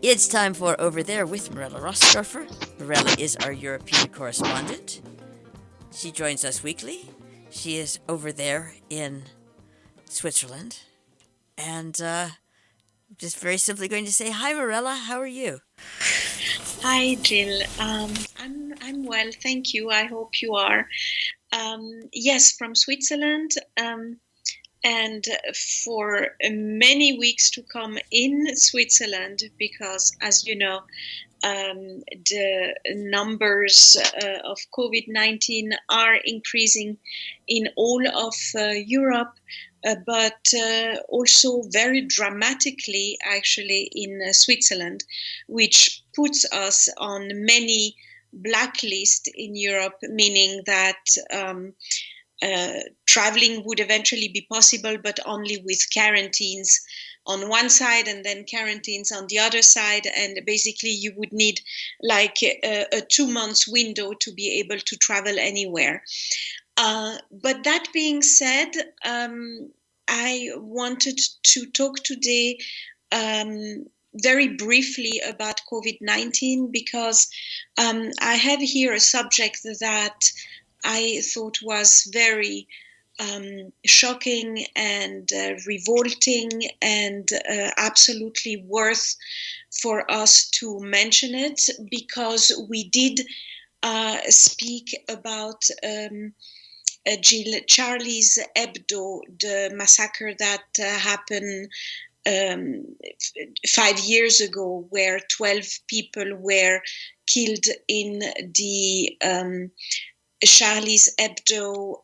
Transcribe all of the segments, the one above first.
It's time for Over There with Mirella Rastorfer. Mirella is our European correspondent. She joins us weekly. She is over there in Switzerland. And just very simply going to say, hi, Mirella, how are you? Hi, Jill. I'm well, thank you. I hope you are. Yes, from Switzerland, and for many weeks to come in Switzerland, because as you know, the numbers of COVID-19 are increasing in all of Europe, but also very dramatically, actually, in Switzerland, which puts us on many blacklist in Europe, meaning that traveling would eventually be possible, but only with quarantines on one side and then quarantines on the other side. And basically you would need like a 2 months window to be able to travel anywhere. But that being said, I wanted to talk today very briefly about COVID-19 because I have here a subject that I thought was very shocking and revolting and absolutely worth for us to mention it, because we did speak about Charlie's Hebdo, the massacre that happened 5 years ago, where 12 people were killed in the Charlie's Hebdo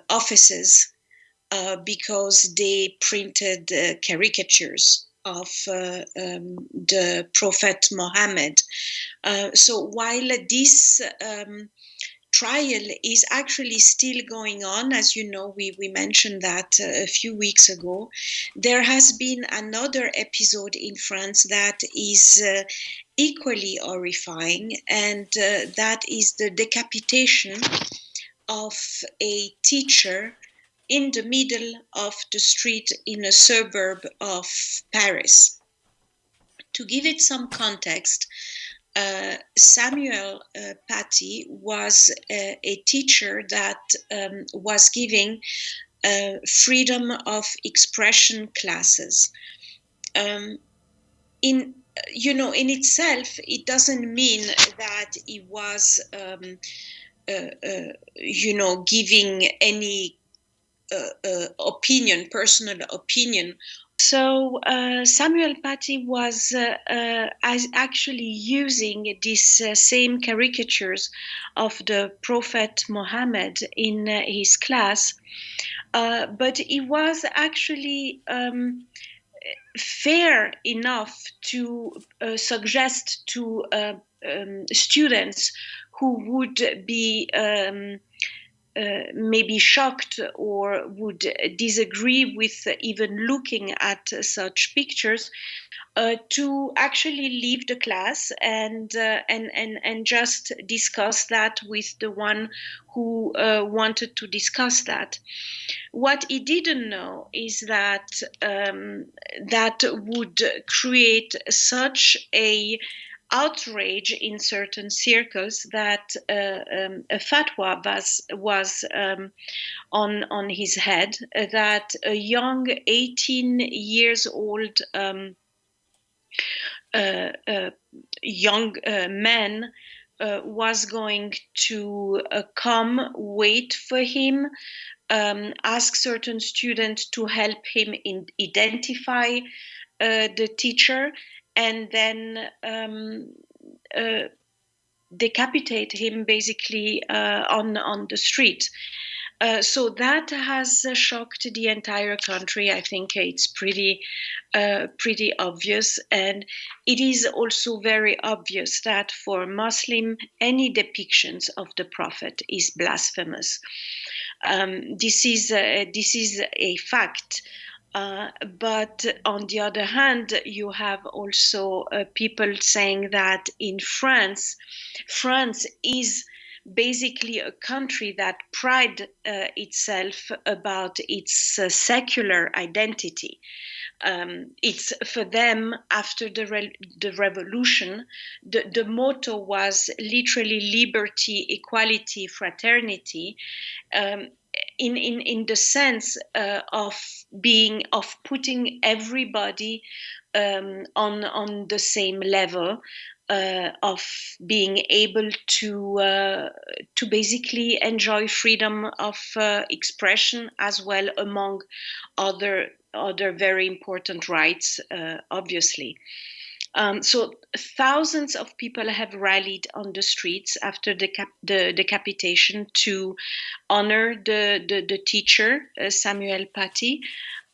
offices because they printed caricatures of the Prophet Muhammad. So while this trial is actually still going on, as you know, we mentioned that a few weeks ago, there has been another episode in France that is equally horrifying, and that is the decapitation of a teacher in the middle of the street in a suburb of Paris. To give it some context, Samuel Paty was a teacher that was giving freedom of expression classes. In itself, it doesn't mean that he was giving any personal opinion. So Samuel Paty was actually using these same caricatures of the Prophet Muhammad in his class, but he was actually fair enough to suggest to students who would be maybe shocked or would disagree with even looking at such pictures, to actually leave the class and just discuss that with the one who wanted to discuss that. What he didn't know is that that would create such a outrage in certain circles that a fatwa was on his head, that a young 18 years old young man was going to come wait for him, ask certain students to help him identify the teacher, and then decapitate him basically on the street. So that has shocked the entire country. I think it's pretty obvious, and it is also very obvious that for Muslim, any depictions of the Prophet is blasphemous. This is a fact. But on the other hand, you have also people saying that in France is basically a country that pride itself about its secular identity. It's for them, after the revolution, the motto was literally liberty, equality, fraternity, um, in the sense of putting everybody on the same level, of being able to basically enjoy freedom of expression as well, among other very important rights, obviously. So thousands of people have rallied on the streets after the decapitation to honor the teacher, Samuel Paty,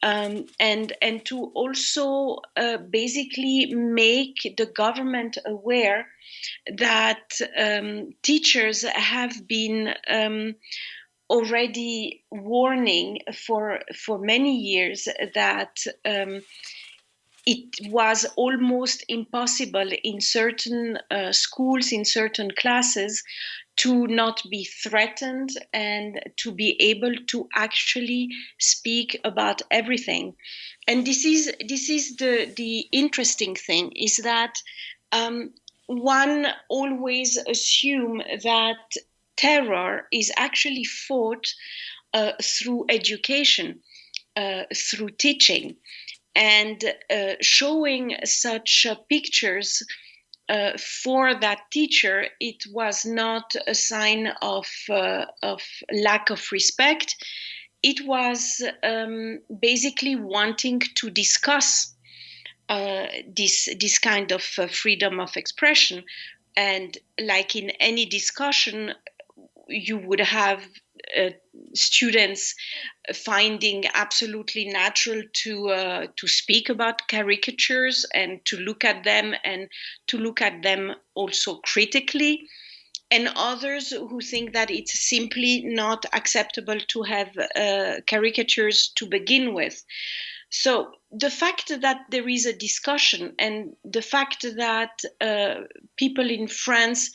and to also basically make the government aware that teachers have been already warning for many years that it was almost impossible in certain schools, in certain classes, to not be threatened and to be able to actually speak about everything. And this is the interesting thing, is that one always assume that terror is actually fought through education, through teaching, and showing such pictures for that teacher, it was not a sign of lack of respect. It was basically wanting to discuss this kind of freedom of expression. And like in any discussion, you would have students finding absolutely natural to speak about caricatures and to look at them, and to look at them also critically, and others who think that it's simply not acceptable to have caricatures to begin with. So the fact that there is a discussion, and the fact that people in France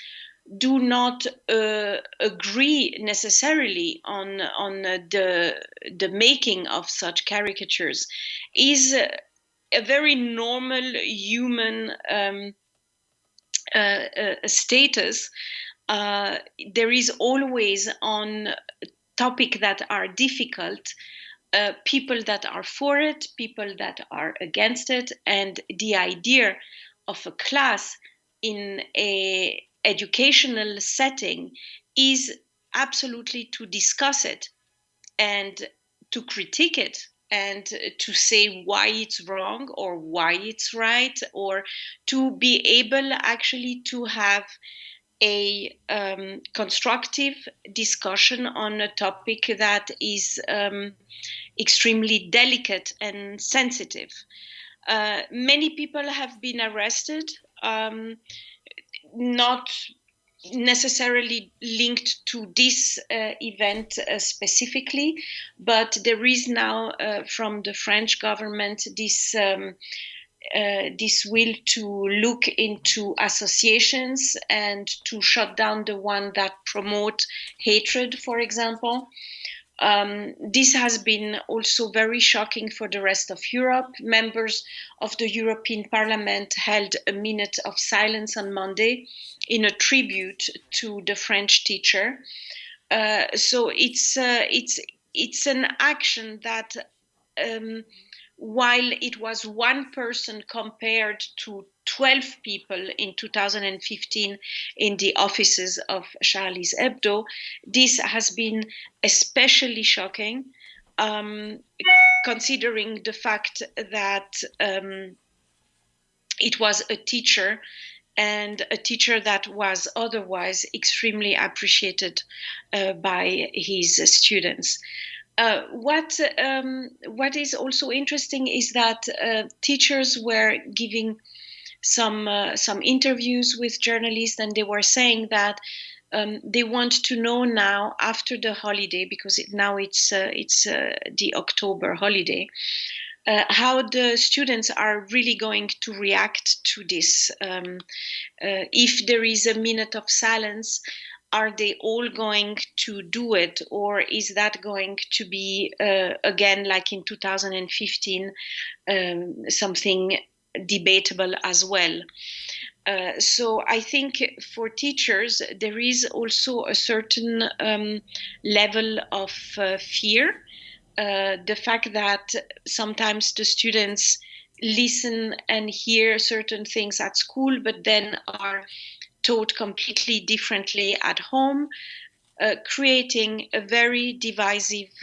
do not agree necessarily on the making of such caricatures, is a very normal human status. There is always, on topics that are difficult, people that are for it, people that are against it, and the idea of a class in a educational setting is absolutely to discuss it and to critique it and to say why it's wrong or why it's right, or to be able actually to have a constructive discussion on a topic that is extremely delicate and sensitive. Many people have been arrested, not necessarily linked to this event specifically, but there is now from the French government this will to look into associations and to shut down the one that promote hatred, for example. This has been also very shocking for the rest of Europe. Members of the European Parliament held a minute of silence on Monday in a tribute to the French teacher. So it's an action that, while it was one person compared to 12 people in 2015 in the offices of Charlie Hebdo, this has been especially shocking, considering the fact that it was a teacher, and a teacher that was otherwise extremely appreciated by his students. What is also interesting is that teachers were giving some interviews with journalists, and they were saying that they want to know now, after the holiday, because now it's the October holiday, how the students are really going to react to this. If there is a minute of silence, are they all going to do it, or is that going to be again, like in 2015, something debatable as well? So I think for teachers, there is also a certain level of fear. The fact that sometimes the students listen and hear certain things at school, but then are taught completely differently at home, creating a very divisive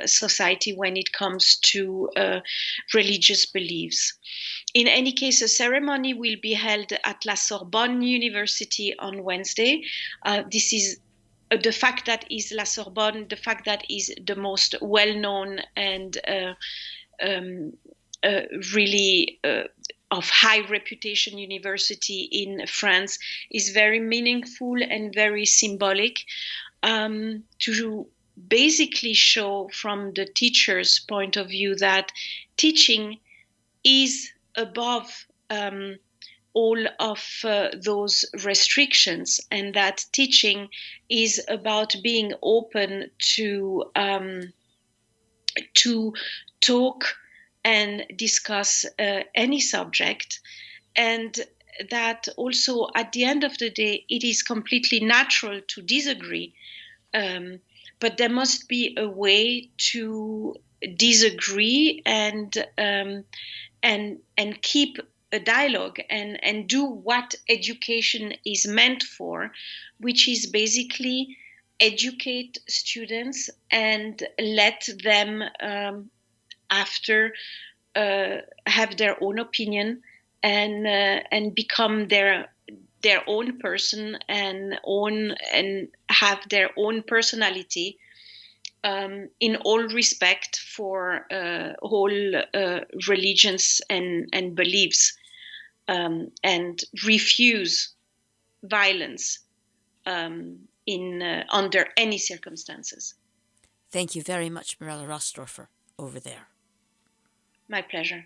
society when it comes to religious beliefs. In any case, a ceremony will be held at La Sorbonne University on Wednesday. This is the fact that is La Sorbonne, the fact that is the most well-known and really of high reputation university in France, is very meaningful and very symbolic, to basically show from the teacher's point of view that teaching is above all of those restrictions, and that teaching is about being open to talk and discuss any subject, and that also at the end of the day it is completely natural to disagree, but there must be a way to disagree and keep a dialogue and do what education is meant for, which is basically educate students and let them after have their own opinion and become their own person and have their own personality, in all respect for all religions and beliefs, and refuse violence under any circumstances. Thank you very much, Mirella Rastorfer, over there. My pleasure.